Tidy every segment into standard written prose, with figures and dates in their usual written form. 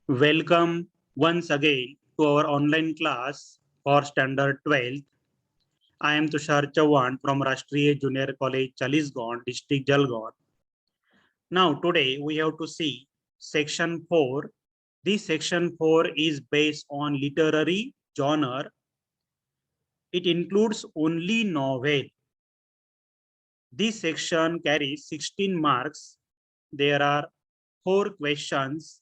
Welcome once again to our online class for Standard 12th. I am Tushar Chauhan from Rashtriya Junior College, Chalisgaon, District Jalgaon. Now, today we have to see section 4. This section 4 is based on literary genre. It includes only novel. This section carries 16 marks. There are 4 questions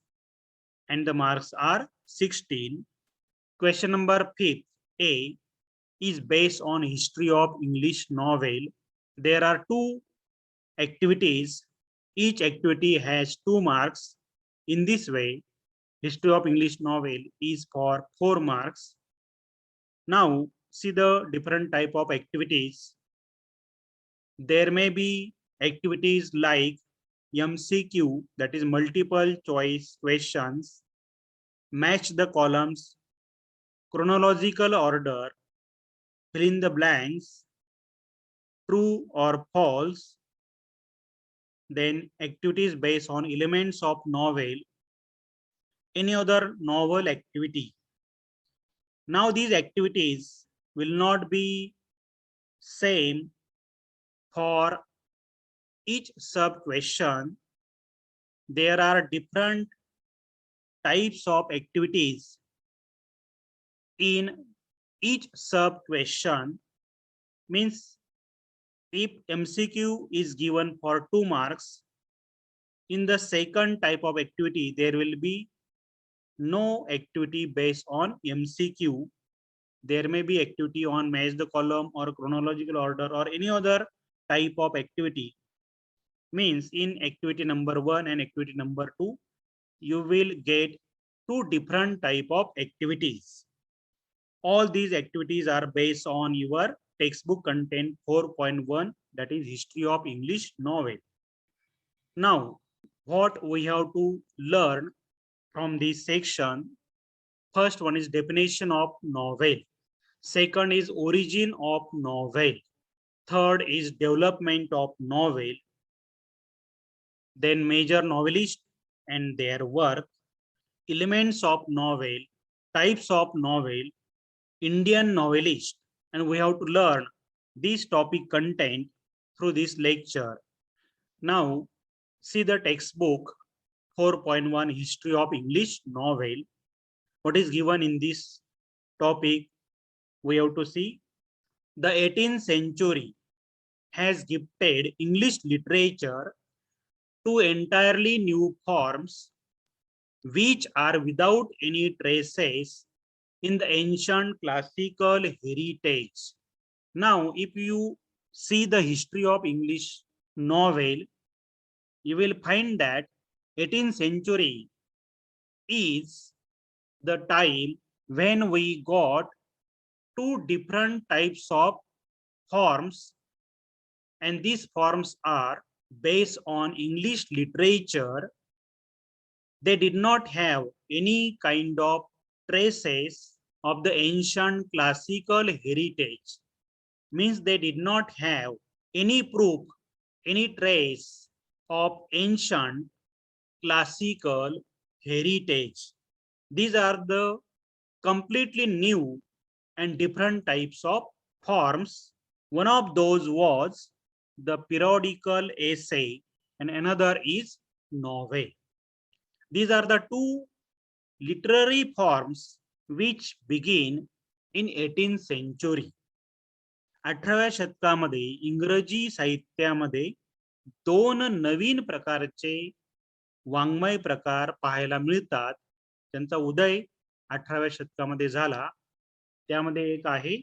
and the marks are 16. Question number 5, A, is based on history of English novel. There are 2 activities. Each activity has 2 marks. In this way, history of English novel is for 4 marks. Now, see the different type of activities. There may be activities like MCQ, that is multiple choice questions, match the columns, chronological order, fill in the blanks, true or false, then activities based on elements of novel, any other novel activity. Now these activities will not be same for each sub question. There are different types of activities in each sub question. Means if MCQ is given for 2 marks, in the second type of activity there will be no activity based on MCQ. There may be activity on match the column or chronological order or any other type of activity. Means in activity number 1 and activity number 2, you will get 2 different type of activities. All these activities are based on your textbook content 4.1, that is history of English novel. Now, what we have to learn from this section, first one is definition of novel. Second is origin of novel. Third is development of novel. Then major novelists and their work, elements of novel, types of novel, Indian novelist, and we have to learn this topic content through this lecture. Now, see the textbook 4.1 history of English novel. What is given in this topic? We have to see the 18th century has gifted English literature to entirely new forms which are without any traces in the ancient classical heritage. Now, if you see the history of English novel, you will find that 18th century is the time when we got 2 different types of forms, and these forms are based on English literature. They did not have any kind of traces of the ancient classical heritage. Means they did not have any proof, any trace of ancient classical heritage. These are the completely new and different types of forms. One of those was the periodical essay and another is novel. These are the 2 literary forms which begin in 18th century. 18व्या शतकामध्ये इंग्रजी साहित्यामध्ये 2 नवीन प्रकारचे वाङ्मय प्रकार पाहायला मिळतात. त्यांचा उदय 18व्या शतकामध्ये झाला. त्यामध्ये एक आहे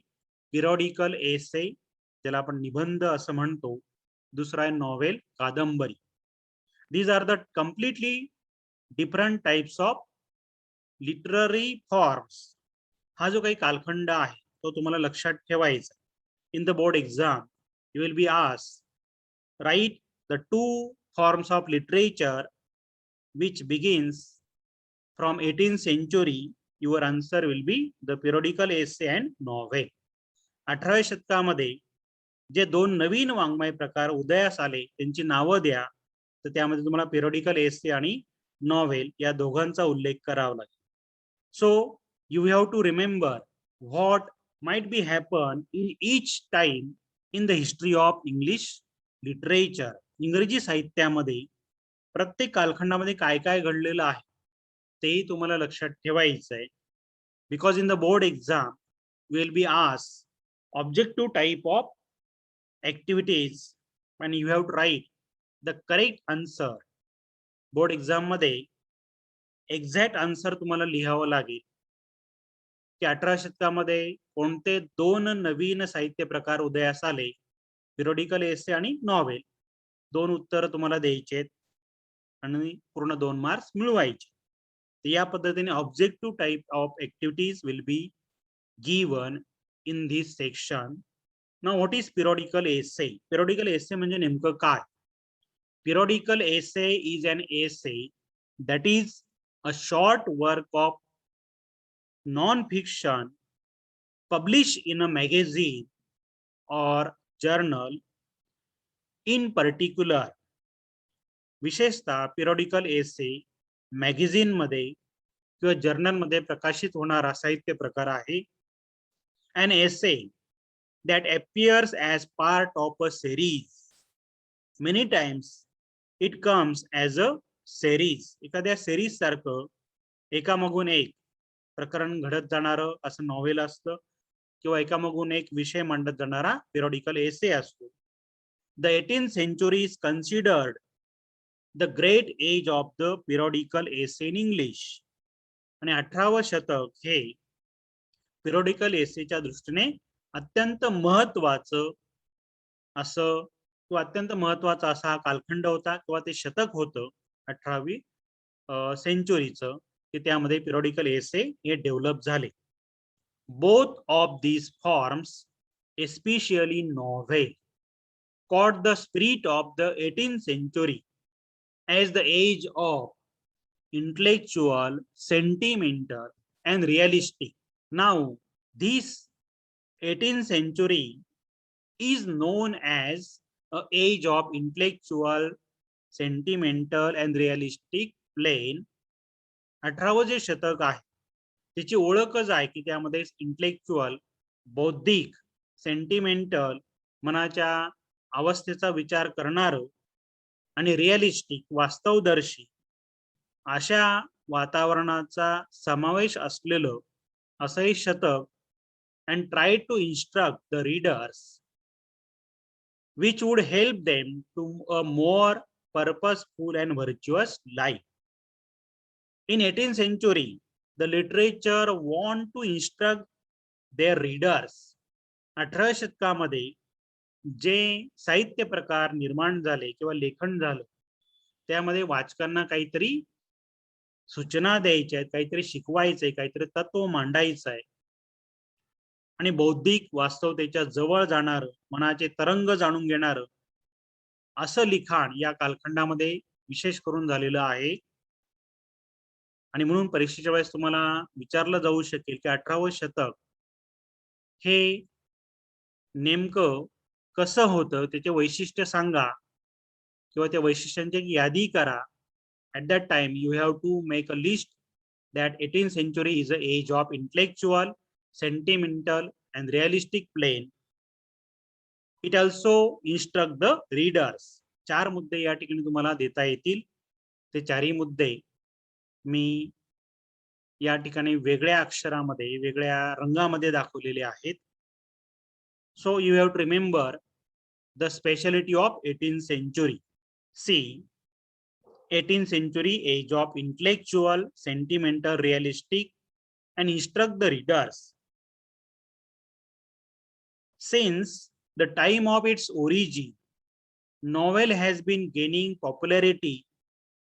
पिरियडिकल एसे, ज्याला आपण निबंध असं म्हणतो. दुसरा आहे नॉवेल, कादंबरी. These are the completely different types of literary forms. हा जो काही कालखंड आहे तो तुम्हाला लक्षात ठेवायचा. In the board exam, you will be asked, write the 2 forms of literature which begins from 18th century. Your answer will be the periodical essay and novel. 18व्या शतकामध्ये जे 2 नवीन वाङ्मय प्रकार उदयास आले त्यांची नावं द्या. तर त्यामध्ये तुम्हाला periodical essay आणि नॉव्हेल या दोघांचा उल्लेख करावा लागेल. So you have to remember what might be happen in each time in the history of English literature. इंग्रजी साहित्यामध्ये प्रत्येक कालखंडामध्ये काय काय घडलेलं आहे तेही तुम्हाला लक्षात ठेवायचं आहे. Because in the board exam will be asked objective type of activities and you have to write the correct answer. Board exam मध्ये एक्झॅक्ट आन्सर तुम्हाला लिहावं लागेल की 18 शतकामध्ये कोणते दोन नवीन साहित्य प्रकार उदयास आले, पिरियडिकल एसे आणि नॉव्हेल. दोन उत्तर तुम्हाला द्यायचे आणि पूर्ण 2 मार्क्स मिळवायचे. या पद्धतीने objective type of activities will be given in this section. Now what is periodical essay? Periodical essay म्हणजे नेमकं काय? Periodical essay is an essay that is a short work of non-fiction published in a magazine or journal. In particular, विशेषतः periodical essay magazine मध्ये किंवा journal मध्ये प्रकाशित होणारा साहित्य प्रकार आहे. An essay that appears as part of a series. Many times it comes as a series. एखाद्या series सारखं एकामागून एक प्रकरण घडत जाणारं असं नॉव्हेल असतं किंवा एकामागून एक विषय मांडत जाणारा पिरियडिकल एसे असतो. The 18th century is considered the great age of the periodical essay in English. आणि 18वे शतक हे पिरियडिकल एसेच्या दृष्टीने अत्यंत महत्वाचं असं किंवा अत्यंत महत्वाचा असा हा कालखंड होता किंवा ते शतक होतं 18वी सेंचुरीचं की त्यामध्ये पिरियडिकल एसे हे डेव्हलप झाले. Both of these forms especially novel caught the spirit of the 18th century as the age of intellectual, sentimental and realistic. Now, this 18th century is known as an age of intellectual, sentimental and realistic plane. 18वे जे शतक आहे त्याची ओळखच आहे की त्यामध्ये intellectual, बौद्धिक, sentimental मनाच्या अवस्थेचा विचार करणारं आणि रिअलिस्टिक वास्तवदर्शी अशा वातावरणाचा समावेश असलेलं असं हे शतक. and try to instruct the readers which would help them to a more purposeful and virtuous life. In 18th century, the literature want to instruct their readers. 18 शतकामध्ये जे साहित्य प्रकार निर्माण झाले किंवा लेखन झालं त्यामध्ये वाचकांना काहीतरी सूचना द्यायच्या आहेत, काहीतरी शिकवायचंय, काहीतरी तत्व मांडायचं आहे आणि बौद्धिक वास्तवतेच्या जवळ जाणार, मनाचे तरंग जाणून घेणार असं लिखाण या कालखंडामध्ये विशेष करून झालेलं आहे. आणि म्हणून परीक्षेच्या वेळेस तुम्हाला विचारलं जाऊ शकेल की 18वे शतक हे नेमकं कसं होतं, त्याचे वैशिष्ट्य सांगा किंवा त्या वैशिष्ट्यांची यादी करा. At that time you have to make a list that 18th century is the age of intellectual, sentimental and realistic plane. It also instruct the readers. 4 मुद्दे या ठिकाणी तुम्हाला देता येतील. ते चारही मुद्दे मी या ठिकाणी वेगळ्या अक्षरामध्ये, वेगळ्या रंगामध्ये दाखवलेले आहेत. So you have to remember the speciality of 18th century. See, 18th century age of intellectual, sentimental, realistic and instruct the readers. Since the time of its origin, novel has been gaining popularity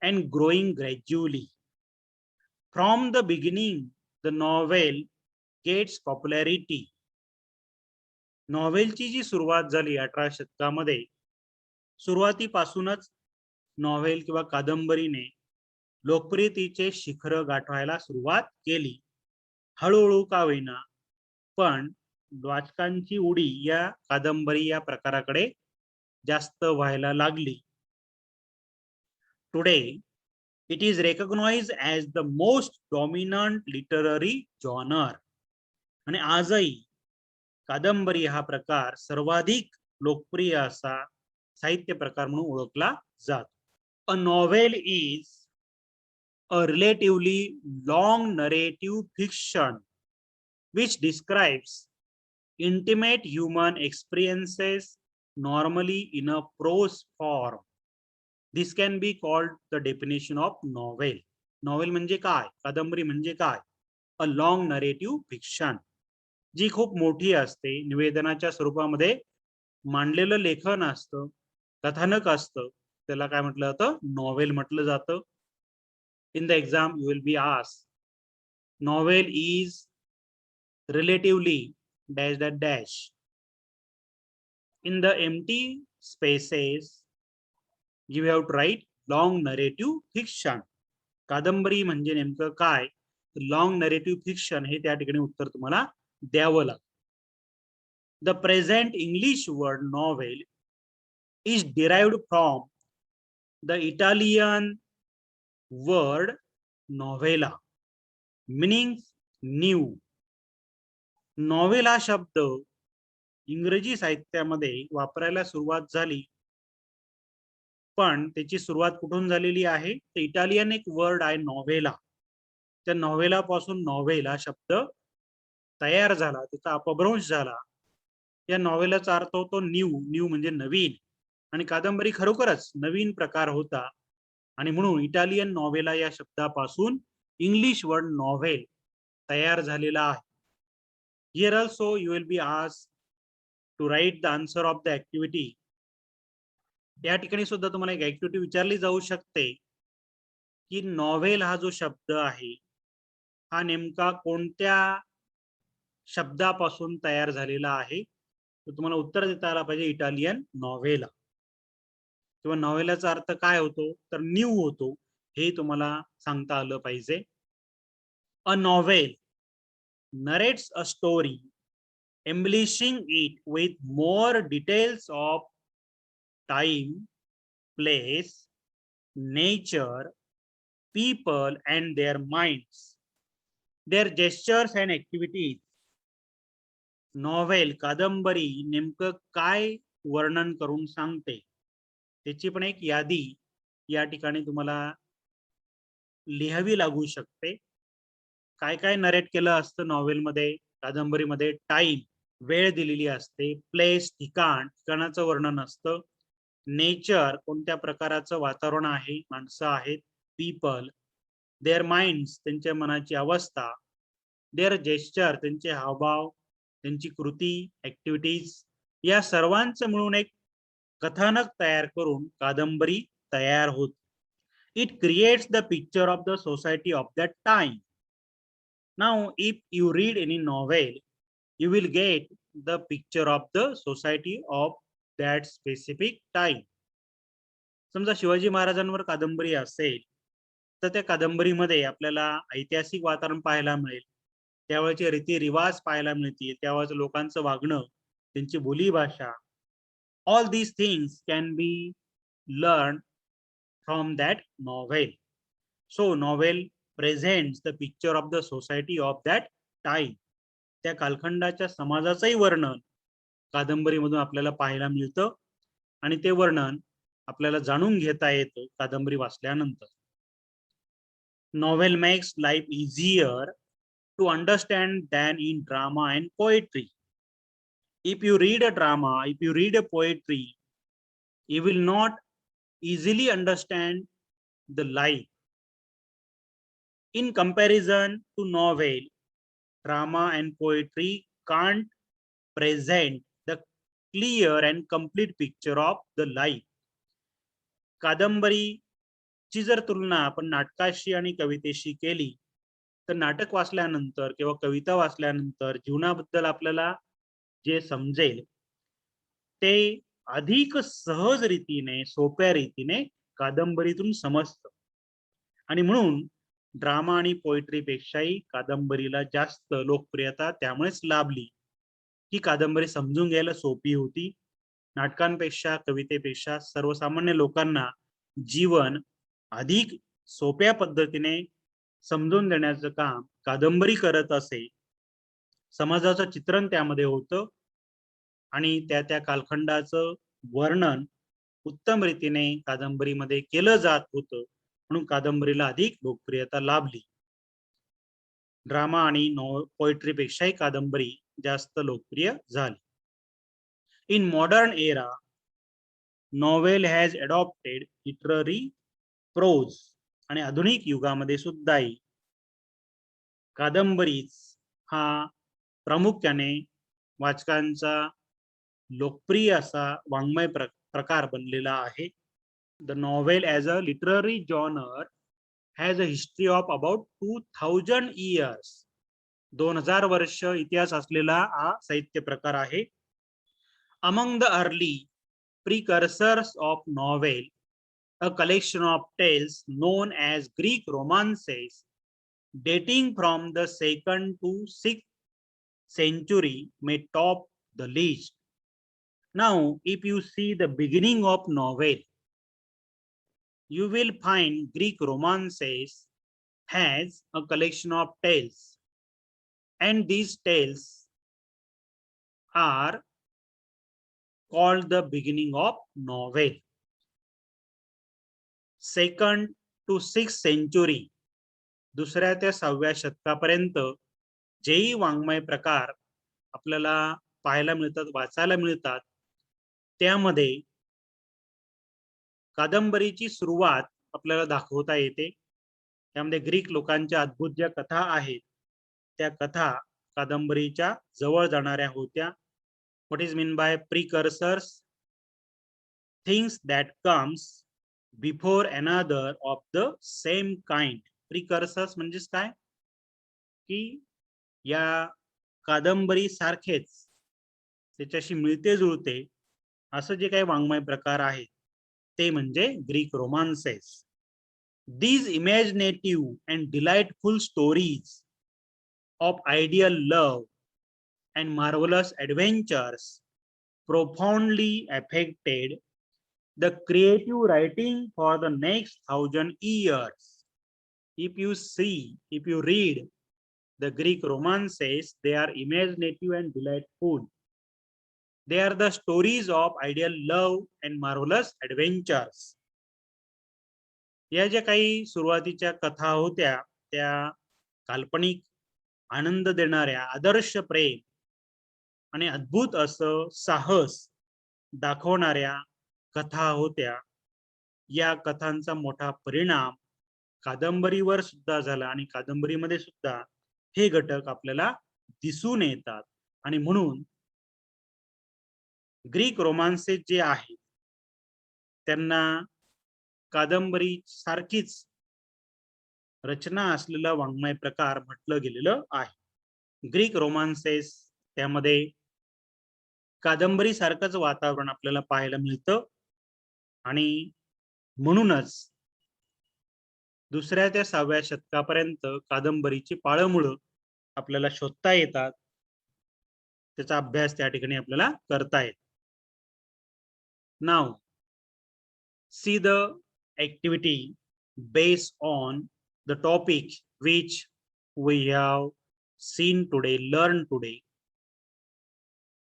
and growing gradually. From the beginning, the novel gets popularity. नॉव्हेलची जी सुरुवात झाली 18 शतकामध्ये, सुरुवातीपासूनच novel किंवा कादंबरीने लोकप्रियतेचे शिखर गाठायला सुरुवात केली. हळूहळू का होईना पण वाचकांची उडी या कादंबरी या प्रकाराकडे जास्त व्हायला लागली. Today It is recognized as the most dominant literary genre. आणि आजही कादंबरी हा प्रकार सर्वाधिक लोकप्रिय असा साहित्य प्रकार म्हणून ओळखला जातो. A novel is a relatively long narrative fiction which describes intimate human experiences normally in a prose form. This can be called the definition of novel. Novel म्हणजे काय, कादंबरी म्हणजे काय? A long narrative fiction, जी खूप मोठी असते, निवेदनाच्या स्वरूपामध्ये मांडलेलं लेखन असतं, कथानक असतं, त्याला काय म्हटलं जातं? नॉवेल म्हटलं जातं. In the exam you will be asked, novel is relatively dash dash dash. In the empty spaces you have to write long narrative fiction. कादंबरी म्हणजे नेमकं काय? लॉंग नरेटिव्ह फिक्शन हे त्या ठिकाणी उत्तर तुम्हाला द्यावं लागतं. The present English word novel is derived from the Italian word novella, meaning new. Novel हा शब्द इंग्रजी साहित्यामध्ये वापरायला सुरुवात झाली, पण त्याची सुरुवात कुठून झालेली आहे? तर इटालियन एक वर्ड आहे नॉवेला, त्या नॉवेला पासून नॉवेल हा शब्द तयार झाला, त्याचा अपभ्रंश झाला. या नॉवेलाचा अर्थ होतो न्यू. न्यू म्हणजे नवीन, आणि कादंबरी खरोखरच नवीन प्रकार होता, आणि म्हणून इटालियन नॉवेला या शब्दापासून इंग्लिश वर्ड नॉवेल तयार झालेला आहे. Here also you will be asked to write the answer of the activity. या ठिकाणी सुद्धा तुम्हाला एक ऍक्टिव्हिटी विचारली जाऊ शकते की नॉवेल हा जो शब्द आहे हा नेमका कोणत्या शब्दापासून तयार झालेला आहे? तर तुम्हाला उत्तर देता आला पाहिजे इटालियन नॉवेला. किंवा नॉवेलाचा अर्थ काय होतो? तर न्यू होतो, हे तुम्हाला सांगता आलं पाहिजे. A novel narrates a story, embellishing it with more details of time, place, nature, people and their minds, their gestures and activities. Novel कादंबरी नेमकं काय वर्णन करून सांगते, त्याची पण एक यादी या ठिकाणी तुम्हाला लिहावी लागू शकते. काय काय नरेट केलं असतं नॉवेलमध्ये, कादंबरीमध्ये? टाइम, वेळ दिलेली असते. प्लेस, ठिकाण, ठिकाणाचं वर्णन असतं. नेचर, कोणत्या प्रकारचं वातावरण आहे, माणसं आहेत. पीपल, देअर माइंड्स, त्यांच्या मनाची अवस्था. देअर जेस्चर, त्यांचे हावभाव, त्यांची कृती, ऍक्टिव्हिटीज, या सर्वांचं मिळून एक कथानक तयार करून कादंबरी तयार होत. It creates the picture of the society of that time. Now, if you read any novel, you will get the picture of the society of that specific time. समजा शिवाजी महाराजांवर कादंबरी असेल तर त्या कादंबरीमध्ये आपल्याला ऐतिहासिक वातावरण पाहायला मिळेल, त्यावेळेचे रीतिरिवाज पाहायला मिळतील, त्यावेळेचं लोकांचं वागणं, त्यांची बोलीभाषा. All these things can be learned from that novel. So novel presents the picture of the society of that time. त्या कालखंडाच्या समाजाचंही वर्णन कादंबरीमधून आपल्याला पाहायला मिळतं, आणि ते वर्णन आपल्याला जाणून घेता येतं कादंबरी वाचल्यानंतर. Novel makes life easier to understand than in drama and poetry. If you read a drama, if you read a poetry, you will not easily understand the life. In comparison to novel, drama and poetry can't present the clear and complete picture of the life. कादंबरीची जर तुलना आपण नाटकाशी आणि कवितेशी केली तर नाटक वाचल्यानंतर किंवा कविता वाचल्यानंतर जीवनाबद्दल आपल्याला जे समजेल ते अधिक सहज रीतीने, सोप्या रीतीने कादंबरीतून समजतं. आणि म्हणून ड्रामा आणि पोएट्री पेक्षाही कादंबरीला जास्त लोकप्रियता त्यामुळेच लाभली की कादंबरी समजून घ्यायला सोपी होती. नाटकांपेक्षा, कवितेपेक्षा सर्वसामान्य लोकांना जीवन अधिक सोप्या पद्धतीने समजून देण्याचं काम कादंबरी करत असे. समाजाचं चित्रण त्यामध्ये होतं आणि त्या कालखंडाचं वर्णन उत्तम रीतीने कादंबरीमध्ये केलं जात होतं, म्हणून कादंबरीला अधिक लोकप्रियता लाभली. ड्रामा आणि पोएट्री पेक्षाही कादंबरी जास्त लोकप्रिय झाली. In modern era novel has adopted literary prose. आणि आधुनिक युगामध्ये सुद्धाही कादंबरीच हा प्रामुख्याने वाचकांचा लोकप्रिय असा वाङ्मय प्रकार बनलेला आहे. The novel as a literary genre has a history of about 2000 years. 2000 वर्ष इतिहास असलेला हा साहित्य प्रकार आहे. Among the early precursors of novel, a collection of tales known as Greek romances dating from the 2nd to 6th century may top the list. Now, if you see the beginning of novel, you will find Greek romances has a collection of tales, and these tales are called the beginning of novel. 2nd to 6th century, दुसऱ्या ते 6व्या शतकापर्यंत जेही वाङ्मय प्रकार आपल्याला पाहायला मिळतात, वाचायला मिळतात, त्यामध्ये कादंबरीची सुरुवात आपल्याला दाखवता येते. त्यामध्ये ग्रीक लोकांच्या अद्भुत ज्या कथा आहेत त्या कथा कादंबरीच्या जवळ जाणाऱ्या होत्या. What is mean by precursors? Things that comes before another of the same kind. Precursors म्हणजेच काय की या कादंबरी सारखेच त्याच्याशी मिळते जुळते असं जे काही वाङ्मय प्रकार आहेत ते म्हणजे Greek रोमान्सेस. These imaginative and delightful stories of ideal love and marvelous adventures profoundly affected the creative writing for the next 1000 years. If you read the Greek romances, they are imaginative and delightful. They are the stories of ideal love and marvelous adventures. या ज्या काही सुरुवातीच्या कथा होत्या त्या काल्पनिक, आनंद देणाऱ्या, आदर्श प्रेम आणि अद्भुत असं साहस दाखवणाऱ्या कथा होत्या. या कथांचा मोठा परिणाम कादंबरीवर सुद्धा झाला आणि कादंबरीमध्ये सुद्धा हे घटक आपल्याला दिसून येतात. आणि म्हणून ग्रीक रोमान्सेस जे आहेत त्यांना कादंबरी सारखीच रचना असलेला वाङ्मय प्रकार म्हटलं गेलेलं आहे. ग्रीक रोमान्सेस त्यामध्ये कादंबरी सारखंच वातावरण आपल्याला पाहायला मिळतं आणि म्हणूनच दुसऱ्या ते 6व्या शतकापर्यंत कादंबरीची पाळंमुळं आपल्याला शोधता येतात. त्याचा अभ्यास त्या ठिकाणी आपल्याला करता येतो. Now see the activity based on the topic which we have seen today, learned today.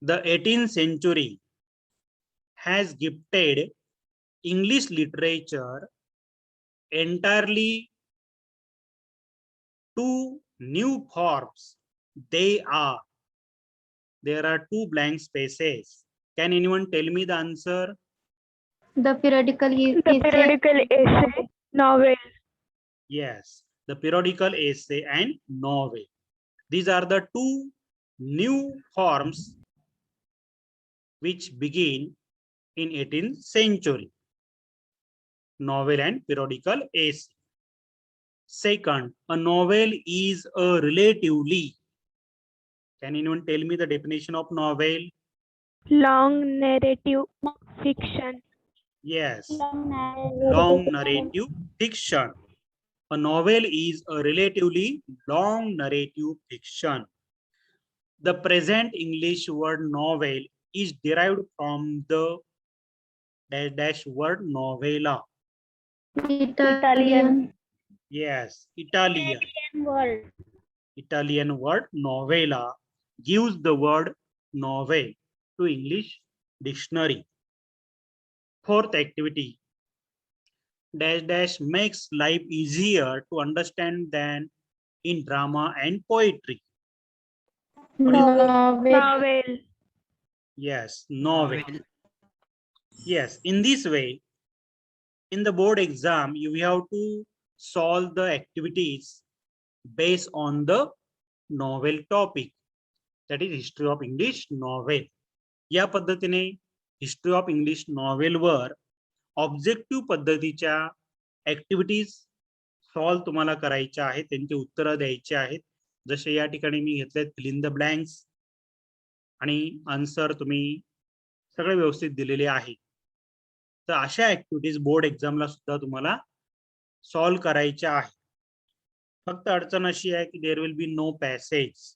The 18th century has gifted English literature entirely two new forms. There are two blank spaces. Can anyone tell me the answer? The periodical essay, novel. Yes, the periodical essay and novel. These are the two new forms which begin in 18th century. Novel and periodical essay. Second, a novel is a relatively. Can anyone tell me the definition of novel? Long narrative fiction. Yes, long narrative fiction. A novel is a relatively long narrative fiction. The present English word novel is derived from the dash word novella. Italian Yes, Italian. Word. Italian word novella gives the word novel to English dictionary. Fourth activity, dash dash makes life easier to understand than in drama and poetry. Novel. Novel. Yes, novel. Yes, in this way, in the board exam, you have to solve the activities based on the novel topic, that is history of English novel. या पद्धतीने history of English नॉवेलवर objective पद्धतीच्या activities solve तुम्हाला करायच्या आहेत, त्यांची उत्तरं द्यायची आहेत. जसे या ठिकाणी मी घेतले फिल इन द ब्लँक्स आणि आन्सर तुम्ही सगळे व्यवस्थित दिलेले आहे. तर अशा ऍक्टिव्हिटीज बोर्ड एक्झामला सुद्धा तुम्हाला सॉल्व करायच्या आहेत. फक्त अडचण अशी आहे की there will be no passage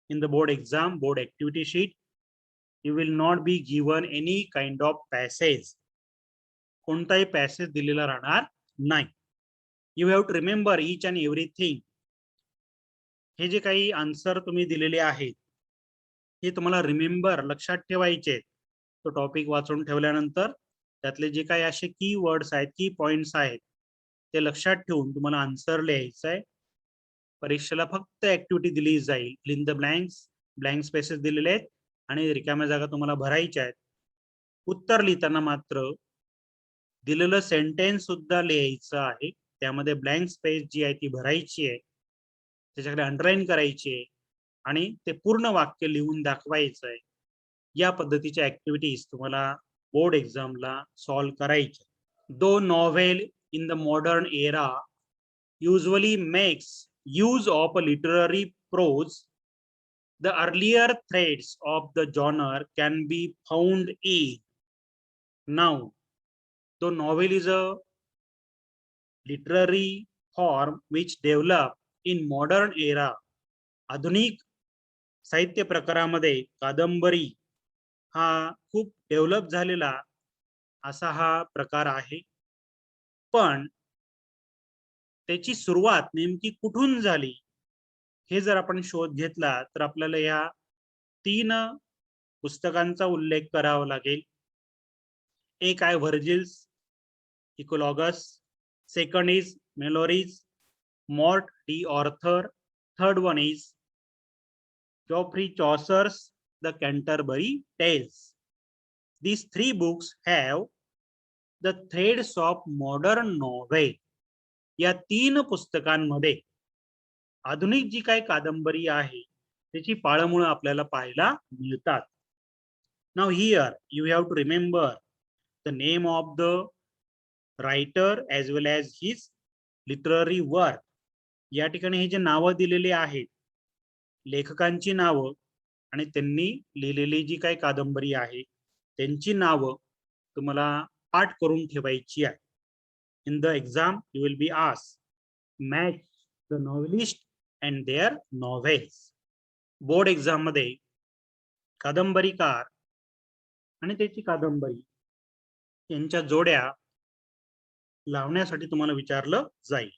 in the board exam, board activity sheet. You will not be given any kind of passage. कोणताही पॅसेज दिलेला राहणार नाही. You have to remember each and everything. हे जे काही आन्सर तुम्ही दिलेले आहेत हे तुम्हाला रिमेंबर लक्षात ठेवायचे. तो टॉपिक वाचून ठेवल्यानंतर त्यातले जे काही असे की वर्ड्स आहेत, की पॉइंट्स आहेत, ते लक्षात ठेवून तुम्हाला आन्सर लिहायचं आहे. परीक्षेला फक्त ऍक्टिव्हिटी दिली जाईल. Fill in the blanks, blank spaces दिलेले आहेत आणि रिकाम्या जागा तुम्हाला भरायच्या आहेत. उत्तर लिहिताना मात्र दिलेलं सेंटेन्स सुद्धा लिहायचं आहे. त्यामध्ये ब्लँक स्पेस जी आहे ती भरायची आहे, त्याच्याकडे अंडरलाईन करायची आहे आणि ते पूर्ण वाक्य लिहून दाखवायचं आहे. या पद्धतीच्या ऍक्टिव्हिटीज तुम्हाला बोर्ड एक्झामला सॉल्व करायचे. दो novel in the modern era usually makes use of a literary prose, the earlier threads of the genre can be found in. Now, though novel is a literary form which developed in modern era, आधुनिक साहित्य प्रकारामध्ये कादंबरी हा खूप develop झालेला असा हा प्रकार आहे. पण त्याची सुरुवात नेमकी कुठून झाली हे जर आपण शोध घेतला तर आपल्याला या 3 पुस्तकांचा उल्लेख करावा लागेल. एक आहे Virgil's eclogues, second is Malory's Morte d'Arthur, third one is Geoffrey Chaucer's the Canterbury Tales. These 3 books have the threads of modern novel. या 3 पुस्तकांमध्ये आधुनिक जी काही कादंबरी आहे त्याची पाळंमुळं आपल्याला पाहायला मिळतात. Now here you have to remember the name of the writer as well as his literary work. या ठिकाणी हे जे नावं दिलेले आहेत, लेखकांची नावं आणि त्यांनी लिहिलेली जी काही कादंबरी आहे त्यांची नावं तुम्हाला पाठ करून ठेवायची आहे. In the exam, you will be asked, match the novelist and their novels. Board exam मध्ये कादंबरीकार आणि त्याची कादंबरी यांच्या जोड्या लावण्यासाठी तुम्हाला विचारलं जाईल.